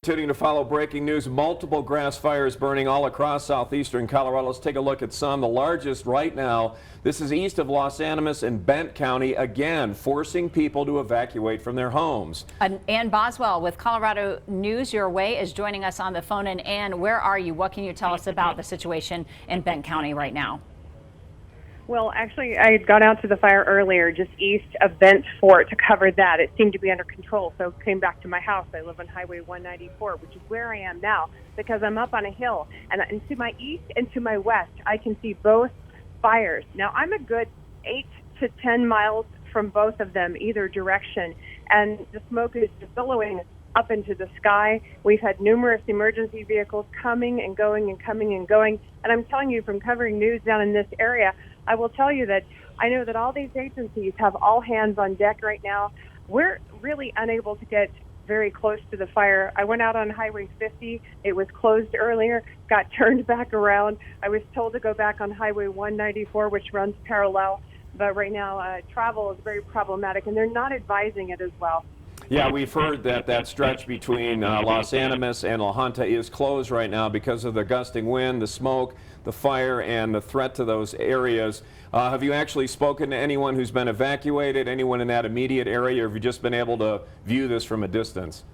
Continuing to follow breaking news, multiple grass fires burning all across southeastern Colorado. Let's take a look at some. The largest right now, this is east of Los Animas in Bent County, again forcing people to evacuate from their homes. Ann Boswell with Colorado News Your Way is joining us on the phone. And Ann, where are you? What can you tell us about the situation in Bent County right now? Well, actually, I had gone out to the fire earlier, just east of Bent Fort, to cover that. It seemed to be under control, so came back to my house. I live on Highway 194, which is where I am now, because I'm up on a hill. And to my east and to my west, I can see both fires. Now, I'm a good 8 to 10 miles from both of them, either direction, and the smoke is just billowing up into the sky. We've had numerous emergency vehicles coming and going and coming and going. And I'm telling you, from covering news down in this area, I will tell you that I know that all these agencies have all hands on deck right now. We're really unable to get very close to the fire. I went out on Highway 50. It was closed earlier, got turned back around. I was told to go back on Highway 194, which runs parallel. But right now, travel is very problematic, and they're not advising it as well. Yeah, we've heard that that stretch between Los Animas and La Junta is closed right now because of the gusting wind, the smoke, the fire, and the threat to those areas. Have you actually spoken to anyone who's been evacuated, anyone in that immediate area, or have you just been able to view this from a distance?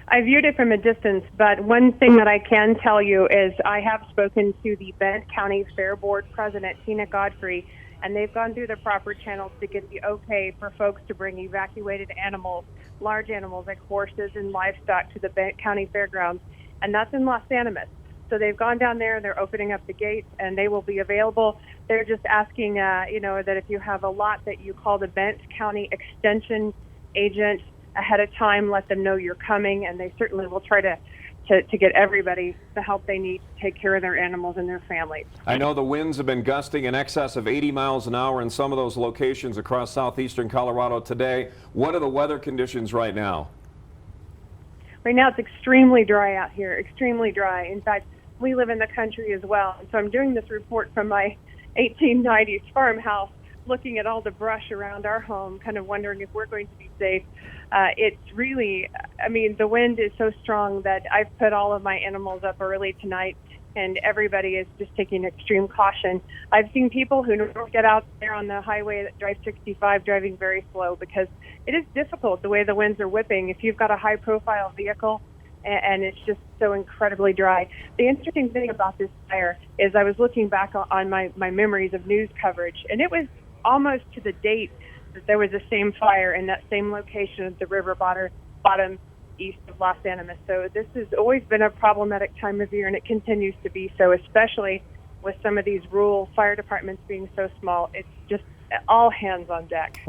I viewed it from a distance, but one thing that I can tell you is I have spoken to the Bent County Fair Board President, Tina Godfrey, and they've gone through the proper channels to get the okay for folks to bring evacuated animals, large animals like horses and livestock, to the Bent County Fairgrounds, and that's in Los Animas. So they've gone down there, they're opening up the gates, and they will be available. They're just asking, that if you have a lot, that you call the Bent County Extension agent ahead of time, let them know you're coming, and they certainly will try to get everybody the help they need to take care of their animals and their families. I know the winds have been gusting in excess of 80 miles an hour in some of those locations across southeastern Colorado today. What are the weather conditions right now? Right now it's extremely dry out here, extremely dry. In fact, we live in the country as well, and so I'm doing this report from my 1890s farmhouse, looking at all the brush around our home, kind of wondering if we're going to be safe. It's really, the wind is so strong that I've put all of my animals up early tonight, and everybody is just taking extreme caution. I've seen people who don't get out there on the highway that drive 65 driving very slow, because it is difficult the way the winds are whipping. If you've got a high-profile vehicle and it's just so incredibly dry. The interesting thing about this fire is I was looking back on my memories of news coverage, and it was almost to the date that there was the same fire in that same location at the river bottom east of Los Animas. So this has always been a problematic time of year, and it continues to be so, especially with some of these rural fire departments being so small. It's just all hands on deck.